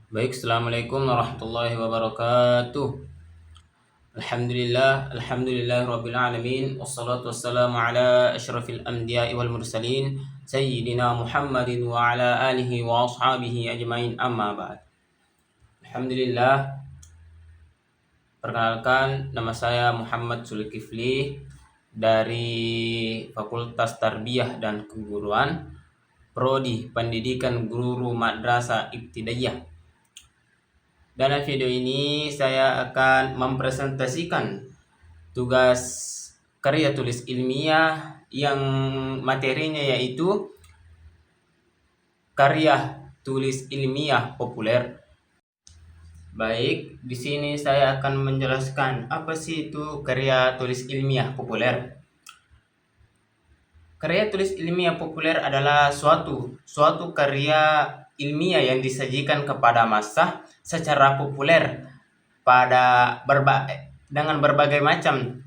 Baik, Assalamualaikum warahmatullahi wabarakatuh. Alhamdulillah Rabbil Alamin. Wassalatu wassalamu ala ashrafil anbiya'i wal mursalin Sayyidina Muhammadin wa ala alihi wa ashabihi ajmain, amma ba'd. Alhamdulillah, perkenalkan, nama saya Muhammad Zulkifli dari Fakultas Tarbiyah dan Keguruan, Prodi Pendidikan Guru Madrasah Ibtidaiyah. Dalam video ini saya akan mempresentasikan tugas karya tulis ilmiah yang materinya yaitu karya tulis ilmiah populer. Baik, di sini saya akan menjelaskan apa sih itu karya tulis ilmiah populer. Karya tulis ilmiah populer adalah suatu karya ilmiah yang disajikan kepada massa secara populer dengan berbagai macam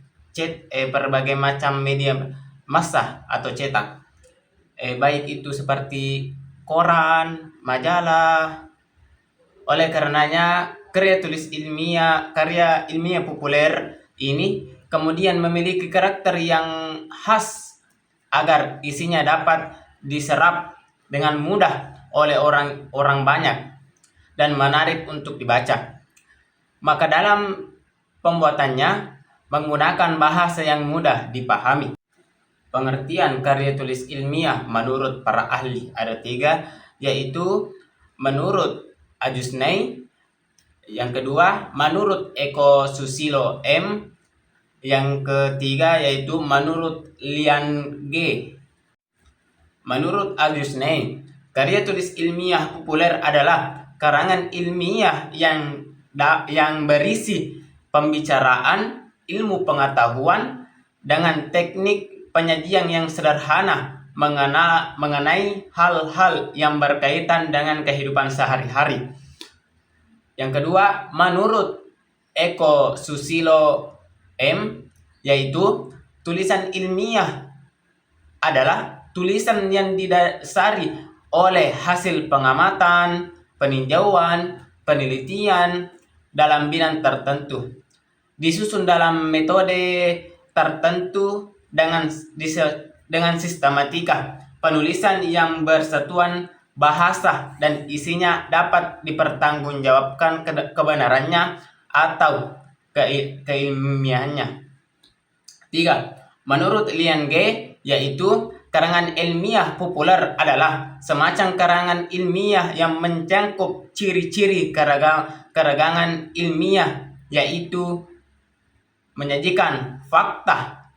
berbagai macam media massa atau cetak, baik itu seperti koran, majalah. Oleh karenanya karya ilmiah populer ini kemudian memiliki karakter yang khas agar isinya dapat diserap dengan mudah oleh orang banyak dan menarik untuk dibaca. Maka dalam pembuatannya menggunakan bahasa yang mudah dipahami. Pengertian karya tulis ilmiah menurut para ahli ada 3, yaitu menurut Ajusney, yang kedua menurut Eko Susilo M, yang ketiga yaitu menurut Lian G. Menurut Ajusney, karya tulis ilmiah populer adalah karangan ilmiah yang berisi pembicaraan ilmu pengetahuan dengan teknik penyajian yang sederhana mengenai hal-hal yang berkaitan dengan kehidupan sehari-hari. Yang kedua, menurut Eko Susilo M, yaitu tulisan ilmiah adalah tulisan yang didasari oleh hasil pengamatan, peninjauan, penelitian dalam bidang tertentu, disusun dalam metode tertentu dengan sistematika penulisan yang bersatuan bahasa dan isinya dapat dipertanggungjawabkan kebenarannya atau keilmiahannya. 3. Menurut Lian G, yaitu karangan ilmiah populer adalah semacam karangan ilmiah yang mencakup ciri-ciri keragaman ilmiah, yaitu menyajikan fakta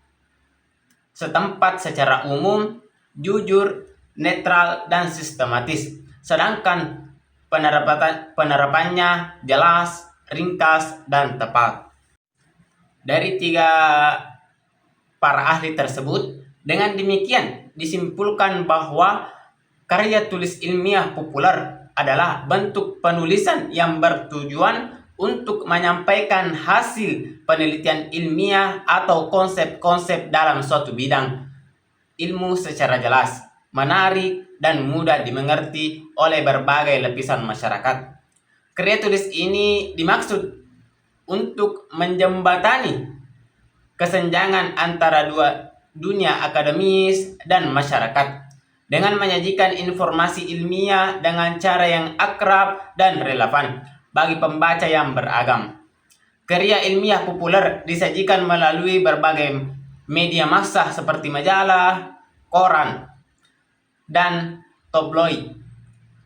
setempat secara umum, jujur, netral, dan sistematis. Sedangkan penerapannya jelas, ringkas, dan tepat. Dari 3 para ahli tersebut, dengan demikian disimpulkan bahwa karya tulis ilmiah populer adalah bentuk penulisan yang bertujuan untuk menyampaikan hasil penelitian ilmiah atau konsep-konsep dalam suatu bidang ilmu secara jelas, menarik, dan mudah dimengerti oleh berbagai lapisan masyarakat. Karya tulis ini dimaksud untuk menjembatani kesenjangan antara dunia akademis dan masyarakat dengan menyajikan informasi ilmiah dengan cara yang akrab dan relevan bagi pembaca yang beragam. Karya ilmiah populer disajikan melalui berbagai media massa seperti majalah, koran, dan tabloid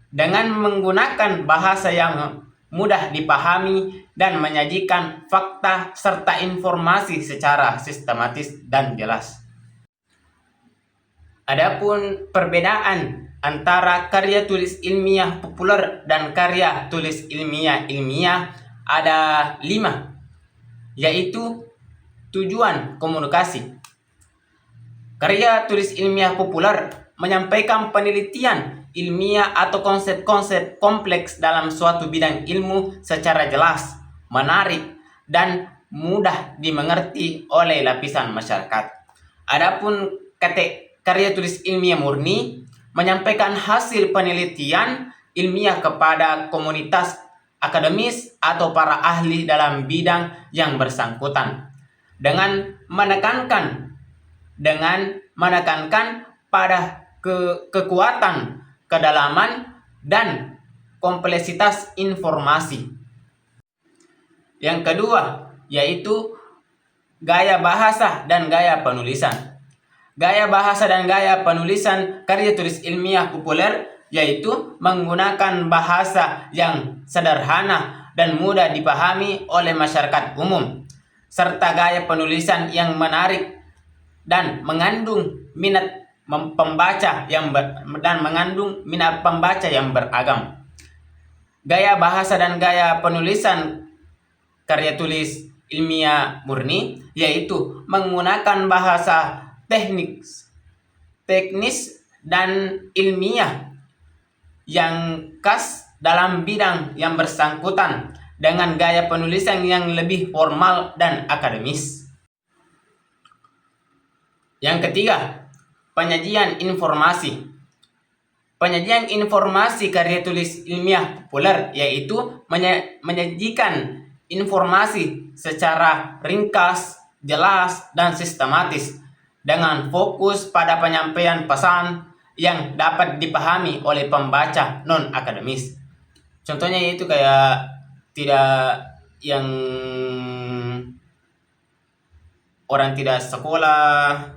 dengan menggunakan bahasa yang mudah dipahami dan menyajikan fakta serta informasi secara sistematis dan jelas. Adapun perbedaan antara karya tulis ilmiah populer dan karya tulis ilmiah ada 5, yaitu tujuan komunikasi. Karya tulis ilmiah populer menyampaikan penelitian ilmiah atau konsep-konsep kompleks dalam suatu bidang ilmu secara jelas, menarik, dan mudah dimengerti oleh lapisan masyarakat. Adapun karya tulis ilmiah murni menyampaikan hasil penelitian ilmiah kepada komunitas akademis atau para ahli dalam bidang yang bersangkutan dengan menekankan pada kekuatan, kedalaman, dan kompleksitas informasi. Yang kedua yaitu gaya bahasa dan gaya penulisan. Gaya bahasa dan gaya penulisan karya tulis ilmiah populer yaitu menggunakan bahasa yang sederhana dan mudah dipahami oleh masyarakat umum, serta gaya penulisan yang menarik dan mengandung minat pembaca yang beragam. Gaya bahasa dan gaya penulisan karya tulis ilmiah murni yaitu menggunakan bahasa teknis dan ilmiah yang khas dalam bidang yang bersangkutan dengan gaya penulisan yang lebih formal dan akademis. Yang ketiga, penyajian informasi. Penyajian informasi karya tulis ilmiah populer yaitu menyajikan informasi secara ringkas, jelas, dan sistematis dengan fokus pada penyampaian pesan yang dapat dipahami oleh pembaca non-akademis. Contohnya itu kayak tidak yang orang tidak sekolah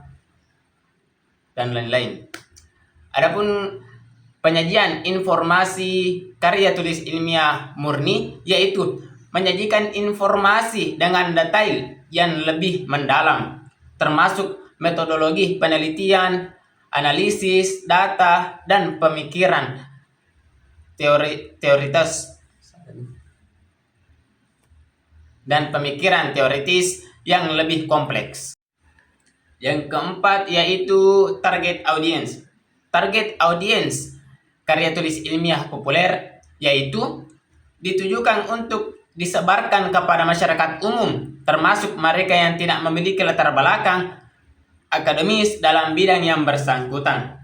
dan lain-lain. Adapun penyajian informasi karya tulis ilmiah murni yaitu menyajikan informasi dengan detail yang lebih mendalam, termasuk metodologi penelitian, analisis data, dan pemikiran teoritis yang lebih kompleks. Yang keempat yaitu target audience. Target audience karya tulis ilmiah populer yaitu ditujukan untuk disebarkan kepada masyarakat umum, termasuk mereka yang tidak memiliki latar belakang akademis dalam bidang yang bersangkutan.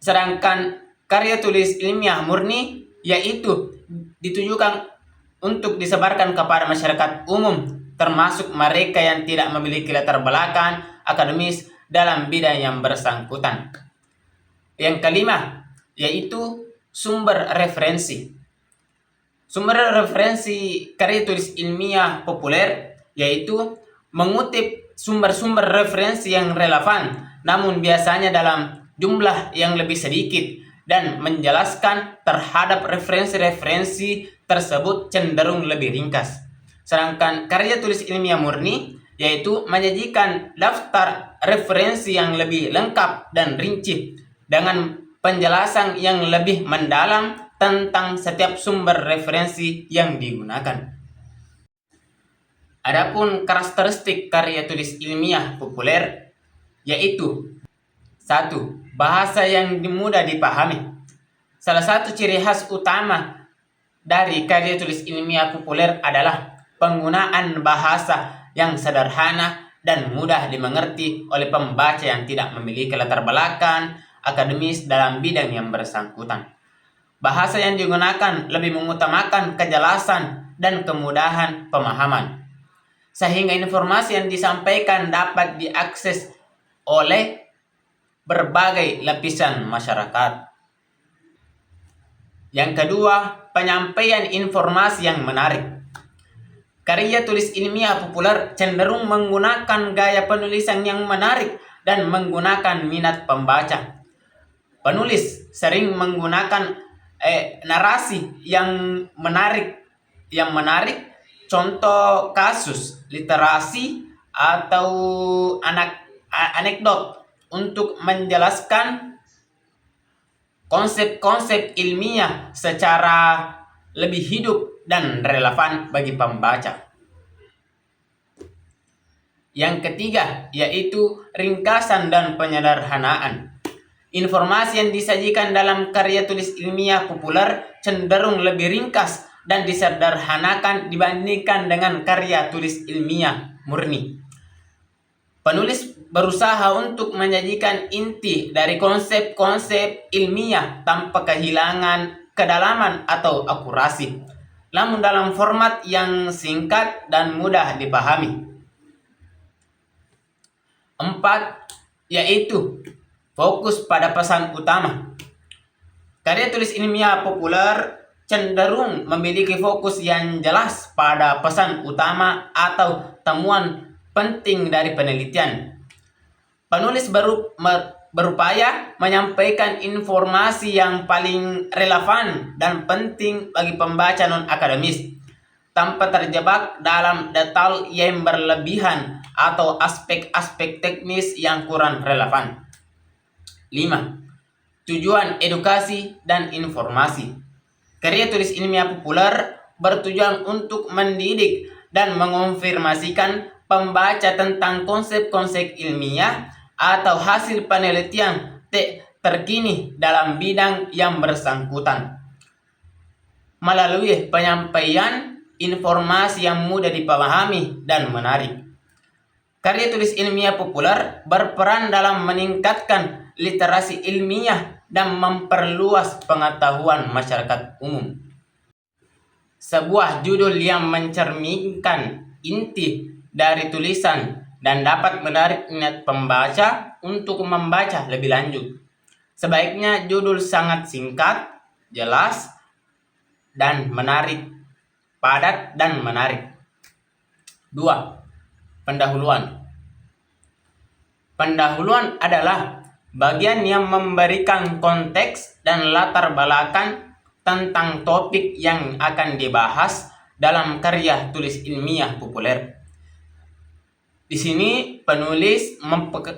Sedangkan karya tulis ilmiah murni yaitu ditujukan untuk disebarkan kepada masyarakat umum, termasuk mereka yang tidak memiliki latar belakang akademis dalam bidang yang bersangkutan. Yang kelima yaitu sumber referensi. Sumber referensi karya tulis ilmiah populer yaitu mengutip sumber-sumber referensi yang relevan, namun biasanya dalam jumlah yang lebih sedikit, dan menjelaskan terhadap referensi-referensi tersebut cenderung lebih ringkas. Sedangkan karya tulis ilmiah murni yaitu menyajikan daftar referensi yang lebih lengkap dan rinci dengan penjelasan yang lebih mendalam tentang setiap sumber referensi yang digunakan. Adapun karakteristik karya tulis ilmiah populer yaitu 1. Bahasa yang mudah dipahami. Salah satu ciri khas utama dari karya tulis ilmiah populer adalah penggunaan bahasa yang sederhana dan mudah dimengerti oleh pembaca yang tidak memiliki latar belakang akademis dalam bidang yang bersangkutan. Bahasa yang digunakan lebih mengutamakan kejelasan dan kemudahan pemahaman, sehingga informasi yang disampaikan dapat diakses oleh berbagai lapisan masyarakat. Yang kedua, penyampaian informasi yang menarik. Karya tulis ilmiah populer cenderung menggunakan gaya penulisan yang menarik dan menggunakan minat pembaca. Penulis sering menggunakan narasi yang menarik, contoh kasus, literasi, atau anekdot untuk menjelaskan konsep-konsep ilmiah secara lebih hidup dan relevan bagi pembaca. Yang ketiga yaitu ringkasan dan penyederhanaan. Informasi yang disajikan dalam karya tulis ilmiah populer cenderung lebih ringkas dan disederhanakan dibandingkan dengan karya tulis ilmiah murni. Penulis berusaha untuk menyajikan inti dari konsep-konsep ilmiah tanpa kehilangan kedalaman atau akurasi. namun dalam format yang singkat dan mudah dipahami. 4. Yaitu fokus pada pesan utama. Karya tulis ilmiah populer cenderung memiliki fokus yang jelas pada pesan utama atau temuan penting dari penelitian. Penulis berupaya menyampaikan informasi yang paling relevan dan penting bagi pembaca non-akademis, tanpa terjebak dalam detail yang berlebihan atau aspek-aspek teknis yang kurang relevan. 5. Tujuan edukasi dan informasi. Karya tulis ilmiah populer bertujuan untuk mendidik dan mengonfirmasikan pembaca tentang konsep-konsep ilmiah atau hasil penelitian terkini dalam bidang yang bersangkutan. Melalui penyampaian informasi yang mudah dipahami dan menarik. Karya tulis ilmiah populer berperan dalam meningkatkan literasi ilmiah dan memperluas pengetahuan masyarakat umum. Sebuah judul yang mencerminkan inti dari tulisan dan dapat menarik minat pembaca untuk membaca lebih lanjut. Sebaiknya judul sangat singkat, jelas, dan menarik, padat dan menarik. 2. Pendahuluan. Pendahuluan adalah bagian yang memberikan konteks dan latar belakang tentang topik yang akan dibahas dalam karya tulis ilmiah populer. Di sini penulis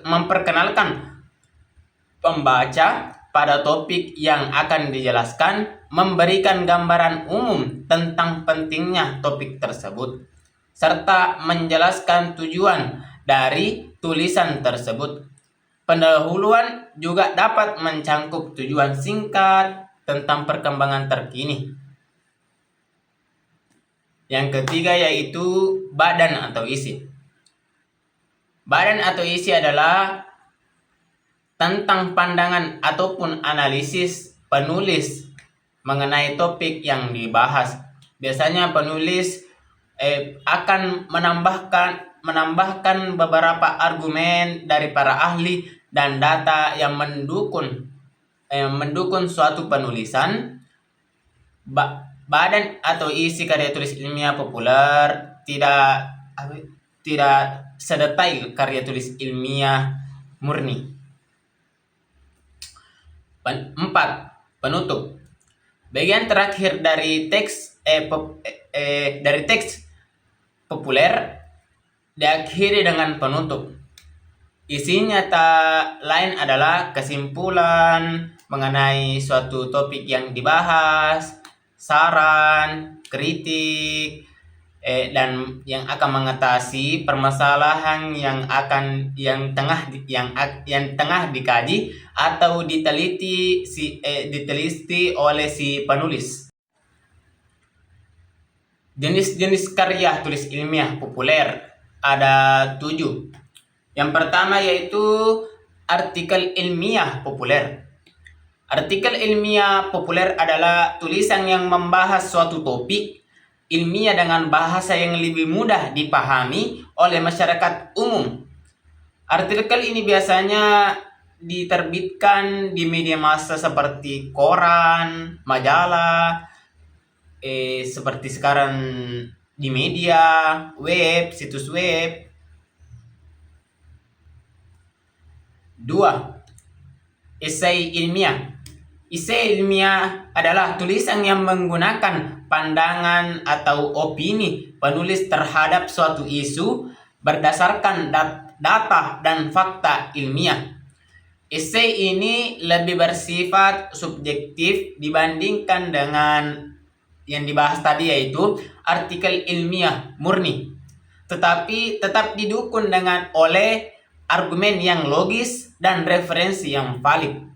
memperkenalkan pembaca pada topik yang akan dijelaskan, memberikan gambaran umum tentang pentingnya topik tersebut, serta menjelaskan tujuan dari tulisan tersebut. Pendahuluan juga dapat mencangkup tujuan singkat tentang perkembangan terkini. Yang ketiga yaitu badan atau isi. Badan atau isi adalah tentang pandangan ataupun analisis penulis mengenai topik yang dibahas. Biasanya penulis akan menambahkan beberapa argumen dari para ahli dan data yang mendukung suatu penulisan. Badan atau isi karya tulis ilmiah populer tidak sedetail karya tulis ilmiah murni. 4. Penutup. Bagian terakhir dari teks populer diakhiri dengan penutup. Isinya tak lain adalah kesimpulan mengenai suatu topik yang dibahas, saran, kritik, dan yang akan mengatasi permasalahan yang tengah dikaji atau diteliti oleh si penulis. Jenis-jenis karya tulis ilmiah populer ada 7. Yang pertama yaitu artikel ilmiah populer. Artikel ilmiah populer adalah tulisan yang membahas suatu topik ilmiah dengan bahasa yang lebih mudah dipahami oleh masyarakat umum. Artikel ini biasanya diterbitkan di media massa seperti koran, majalah, seperti sekarang di media, web, situs web. 2. Esai ilmiah. Esai ilmiah adalah tulisan yang menggunakan pandangan atau opini penulis terhadap suatu isu berdasarkan data dan fakta ilmiah. Esai ini lebih bersifat subjektif dibandingkan dengan yang dibahas tadi yaitu artikel ilmiah murni, tetapi tetap didukung oleh argumen yang logis dan referensi yang valid.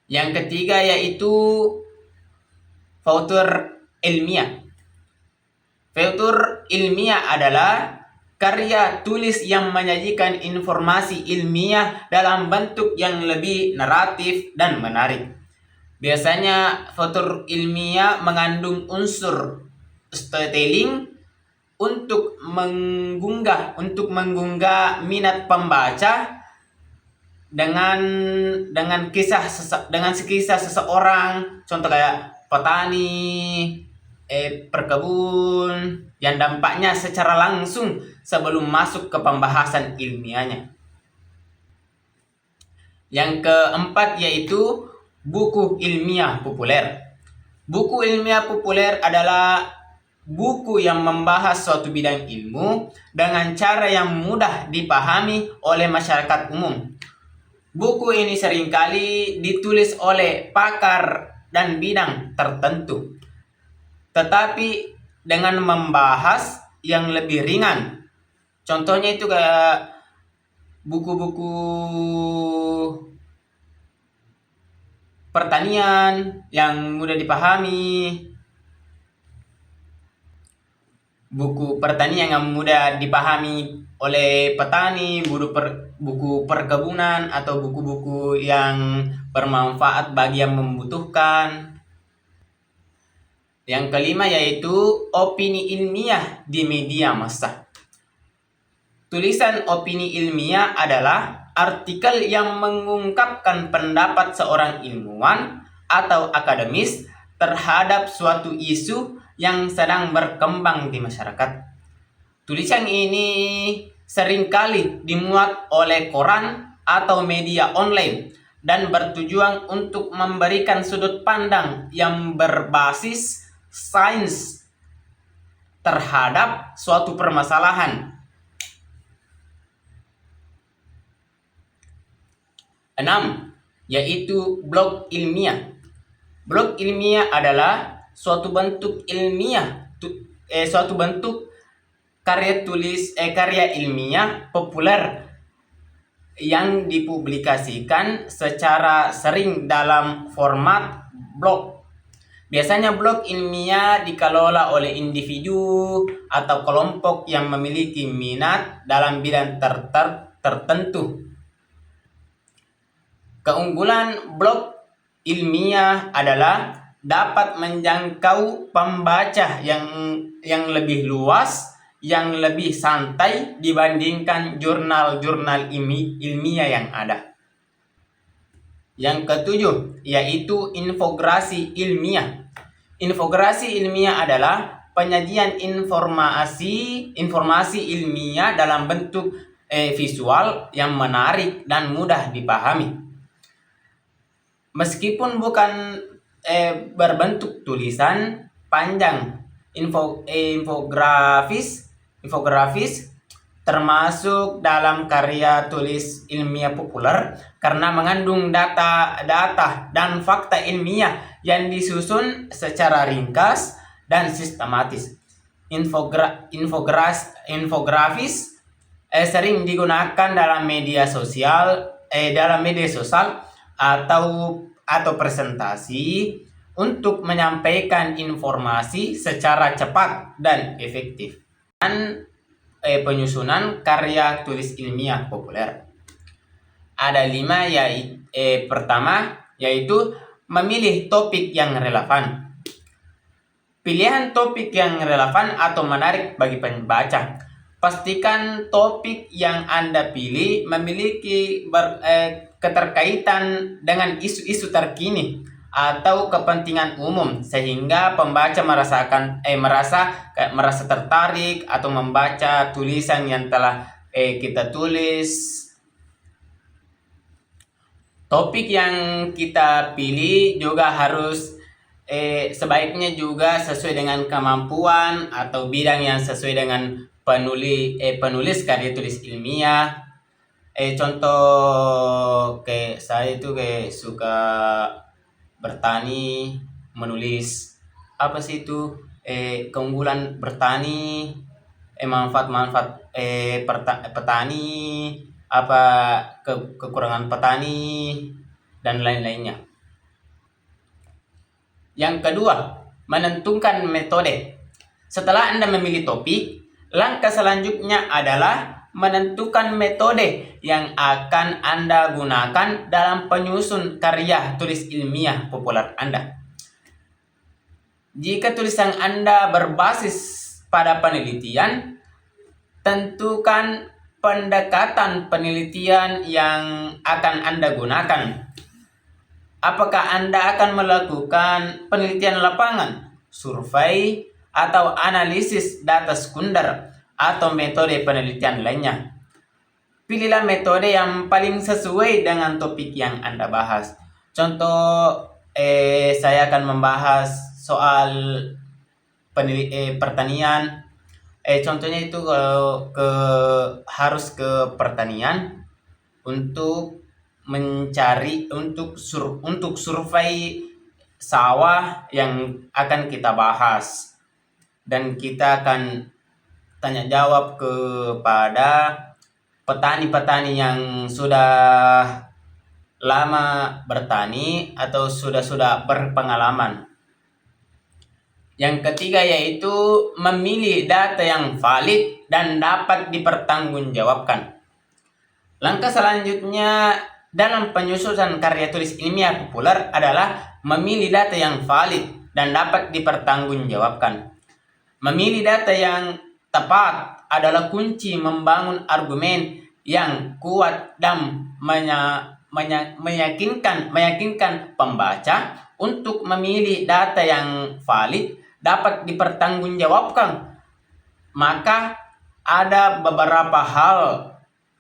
Yang ketiga yaitu fautur ilmiah. Fautur ilmiah adalah karya tulis yang menyajikan informasi ilmiah dalam bentuk yang lebih naratif dan menarik. Biasanya fitur ilmiah mengandung unsur storytelling untuk menggugah minat pembaca dengan kisah seseorang, contoh kayak petani, perkebun, yang dampaknya secara langsung sebelum masuk ke pembahasan ilmiahnya. Yang keempat yaitu buku ilmiah populer. Buku ilmiah populer adalah buku yang membahas suatu bidang ilmu dengan cara yang mudah dipahami oleh masyarakat umum. Buku ini seringkali ditulis oleh pakar dan bidang tertentu, tetapi dengan membahas yang lebih ringan. Contohnya itu kayak buku-buku pertanian yang mudah dipahami, buku pertanian yang mudah dipahami oleh petani, buku perkebunan, atau buku-buku yang bermanfaat bagi yang membutuhkan. Yang kelima yaitu opini ilmiah di media massa. Tulisan opini ilmiah adalah artikel yang mengungkapkan pendapat seorang ilmuwan atau akademis terhadap suatu isu yang sedang berkembang di masyarakat. Tulisan ini seringkali dimuat oleh koran atau media online dan bertujuan untuk memberikan sudut pandang yang berbasis sains terhadap suatu permasalahan. 6. Yaitu blog ilmiah. Blog ilmiah adalah suatu bentuk karya ilmiah populer yang dipublikasikan secara sering dalam format blog. Biasanya blog ilmiah dikelola oleh individu atau kelompok yang memiliki minat dalam bidang tertentu. Keunggulan blog ilmiah adalah dapat menjangkau pembaca yang lebih luas, yang lebih santai dibandingkan jurnal-jurnal ilmiah yang ada. Yang ketujuh yaitu infografis ilmiah. Infografis ilmiah adalah penyajian informasi ilmiah dalam bentuk visual yang menarik dan mudah dipahami. Meskipun bukan berbentuk tulisan panjang, infografis termasuk dalam karya tulis ilmiah populer karena mengandung data dan fakta ilmiah yang disusun secara ringkas dan sistematis. Infografis sering digunakan dalam media sosial atau presentasi untuk menyampaikan informasi secara cepat dan efektif. Dan penyusunan karya tulis ilmiah populer. Ada 5 pertama yaitu memilih topik yang relevan. Pilihan topik yang relevan atau menarik bagi pembaca. Pastikan topik yang Anda pilih memiliki keterkaitan dengan isu-isu terkini atau kepentingan umum sehingga pembaca merasa tertarik atau membaca tulisan yang telah kita tulis. Topik yang kita pilih juga harus sebaiknya juga sesuai dengan kemampuan atau bidang yang sesuai dengan penulis karya tulis ilmiah. Contoh kayak saya itu kayak suka bertani, menulis apa sih itu keunggulan bertani, manfaat petani, apa kekurangan petani dan lain-lainnya. Yang kedua, menentukan metode. Setelah Anda memilih topik, langkah selanjutnya adalah menentukan metode yang akan Anda gunakan dalam penyusun karya tulis ilmiah populer Anda. Jika tulisan Anda berbasis pada penelitian, tentukan pendekatan penelitian yang akan Anda gunakan. Apakah Anda akan melakukan penelitian lapangan, survei, atau analisis data sekunder, atau metode penelitian lainnya? Pilihlah metode yang paling sesuai dengan topik yang Anda bahas. Contoh, saya akan membahas soal pertanian. Contohnya itu kalau harus ke pertanian untuk mencari untuk survei sawah yang akan kita bahas, dan kita akan tanya jawab kepada petani-petani yang sudah lama bertani atau sudah berpengalaman. Yang ketiga yaitu memilih data yang valid dan dapat dipertanggungjawabkan. Langkah selanjutnya dalam penyusunan karya tulis ilmiah populer adalah memilih data yang valid dan dapat dipertanggungjawabkan. Memilih data yang tepat adalah kunci membangun argumen yang kuat dan meyakinkan pembaca untuk memilih data yang valid dapat dipertanggungjawabkan. Maka ada beberapa hal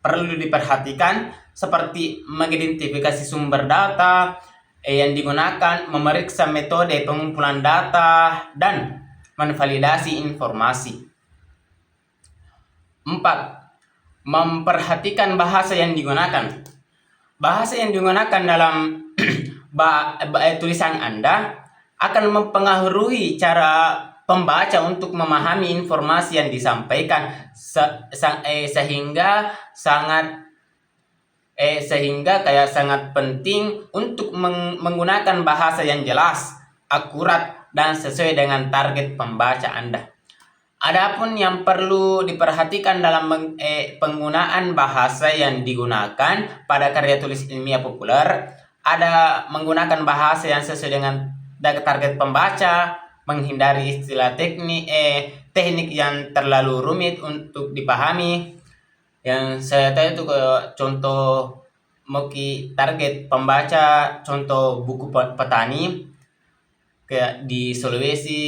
perlu diperhatikan, seperti mengidentifikasi sumber data yang digunakan, memeriksa metode pengumpulan data, dan menvalidasi informasi. 4. Memperhatikan bahasa yang digunakan. Bahasa yang digunakan dalam tulisan Anda akan mempengaruhi cara pembaca untuk memahami informasi yang disampaikan, sehingga sangat penting untuk menggunakan bahasa yang jelas, akurat, dan sesuai dengan target pembaca Anda. Adapun yang perlu diperhatikan dalam penggunaan bahasa yang digunakan pada karya tulis ilmiah populer, ada menggunakan bahasa yang sesuai dengan target pembaca, menghindari istilah teknik yang terlalu rumit untuk dipahami. Yang saya tahu itu contoh target pembaca, contoh buku petani. Kayak di Sulawesi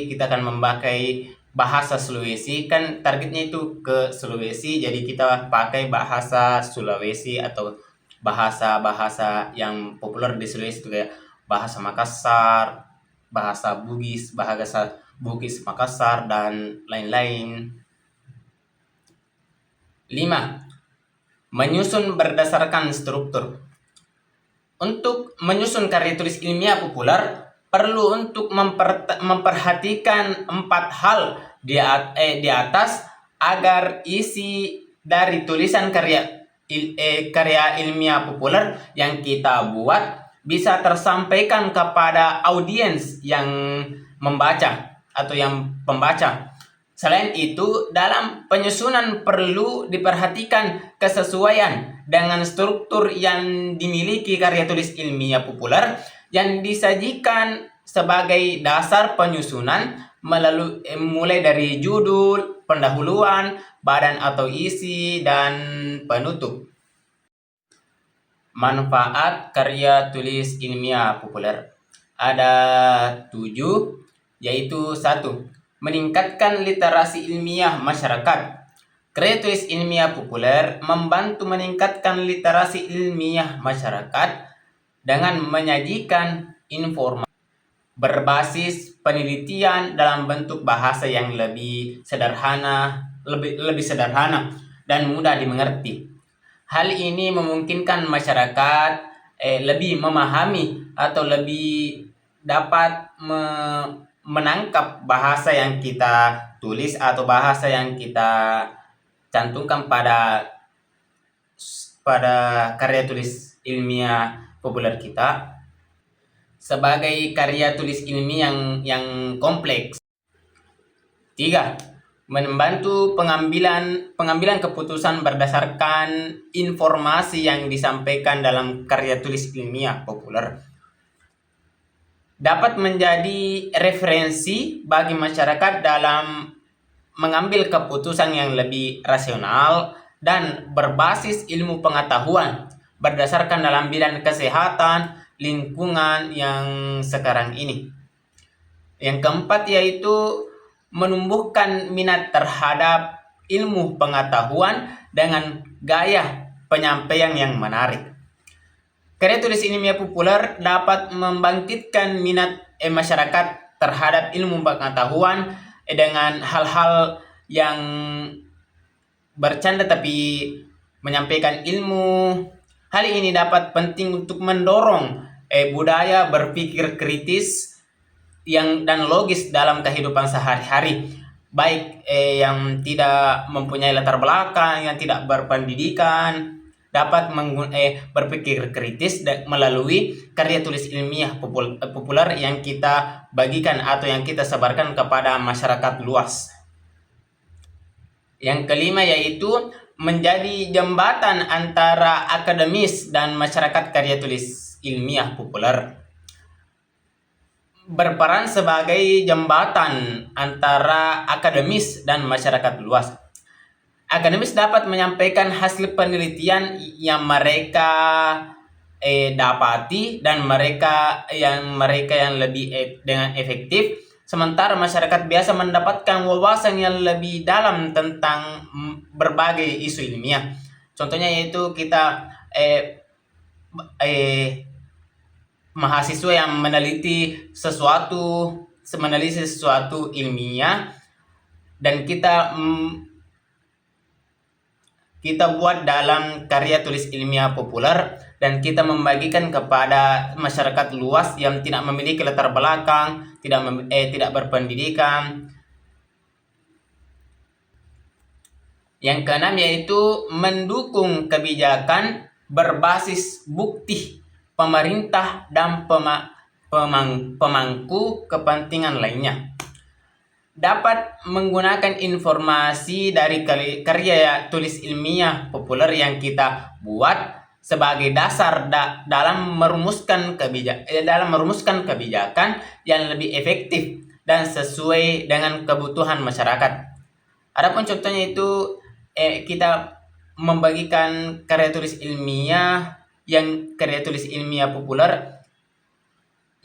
kita akan memakai bahasa Sulawesi, kan targetnya itu ke Sulawesi, jadi kita pakai bahasa Sulawesi atau bahasa-bahasa yang populer di Sulawesi itu kayak bahasa Makassar, bahasa Bugis Makassar, dan lain-lain. 5. Menyusun berdasarkan struktur. Untuk menyusun karya tulis ilmiah populer, perlu untuk memperhatikan 4 hal di atas agar isi dari tulisan karya ilmiah populer yang kita buat bisa tersampaikan kepada audiens yang membaca atau yang pembaca. Selain itu, dalam penyusunan perlu diperhatikan kesesuaian dengan struktur yang dimiliki karya tulis ilmiah populer yang disajikan sebagai dasar penyusunan, mulai dari judul, pendahuluan, badan atau isi, dan penutup. Manfaat karya tulis ilmiah populer ada 7, yaitu 1. Meningkatkan literasi ilmiah masyarakat. Karya tulis ilmiah populer membantu meningkatkan literasi ilmiah masyarakat dengan menyajikan informasi berbasis penelitian dalam bentuk bahasa yang lebih sederhana dan mudah dimengerti. Hal ini memungkinkan masyarakat lebih memahami atau lebih dapat menangkap bahasa yang kita tulis atau bahasa yang kita cantumkan pada karya tulis ilmiah populer kita sebagai karya tulis ilmiah yang kompleks. 3. membantu pengambilan keputusan berdasarkan informasi yang disampaikan dalam karya tulis ilmiah populer, dapat menjadi referensi bagi masyarakat dalam mengambil keputusan yang lebih rasional dan berbasis ilmu pengetahuan berdasarkan dalam bidang kesehatan lingkungan yang sekarang ini. Yang keempat yaitu menumbuhkan minat terhadap ilmu pengetahuan dengan gaya penyampaian yang menarik. Karya tulis ilmiah populer dapat membangkitkan minat masyarakat terhadap ilmu pengetahuan dengan hal-hal yang bercanda tapi menyampaikan ilmu. Hal ini dapat penting untuk mendorong budaya berpikir kritis dan logis dalam kehidupan sehari-hari, baik yang tidak mempunyai latar belakang, yang tidak berpendidikan, dapat berpikir kritis melalui karya tulis ilmiah populer yang kita bagikan atau yang kita sebarkan kepada masyarakat luas. Yang kelima yaitu menjadi jembatan antara akademis dan masyarakat karya tulis ilmiah populer. Berperan sebagai jembatan antara akademis dan masyarakat luas. Akademis dapat menyampaikan hasil penelitian yang mereka dapati dan mereka yang lebih dengan efektif, sementara masyarakat biasa mendapatkan wawasan yang lebih dalam tentang berbagai isu ilmiah. Contohnya yaitu kita mahasiswa yang meneliti sesuatu ilmiah dan kita buat dalam karya tulis ilmiah populer dan kita membagikan kepada masyarakat luas yang tidak memiliki latar belakang, tidak berpendidikan. Yang keenam yaitu mendukung kebijakan berbasis bukti pemerintah dan pemangku kepentingan lainnya. Dapat menggunakan informasi dari karya tulis ilmiah populer yang kita buat sebagai dasar dalam merumuskan kebijakan yang lebih efektif dan sesuai dengan kebutuhan masyarakat. Adapun contohnya itu kita membagikan karya tulis ilmiah populer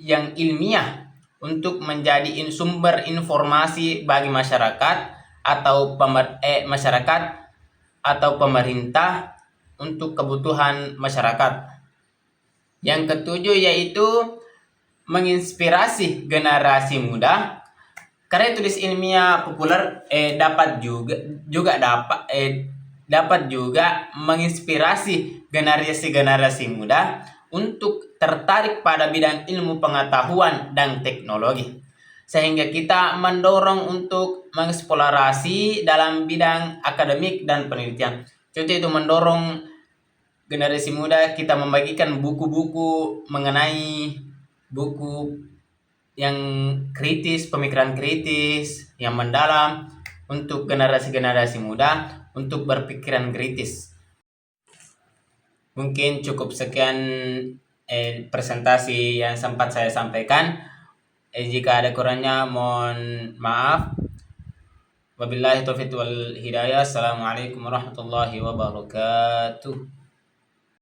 yang ilmiah untuk menjadi sumber informasi bagi masyarakat atau pemerintah untuk kebutuhan masyarakat. Yang ketujuh yaitu menginspirasi generasi muda. Karya tulis ilmiah populer dapat juga menginspirasi generasi muda untuk tertarik pada bidang ilmu pengetahuan dan teknologi, sehingga kita mendorong untuk mengeksplorasi dalam bidang akademik dan penelitian. Contoh itu mendorong generasi muda, kita membagikan buku-buku mengenai buku yang kritis, pemikiran kritis yang mendalam untuk generasi muda untuk berpikiran kritis. Mungkin cukup sekian presentasi yang sempat saya sampaikan. Jika ada kurangnya mohon maaf. Wabillahi taufiq wal hidayah. Assalamualaikum warahmatullahi wabarakatuh.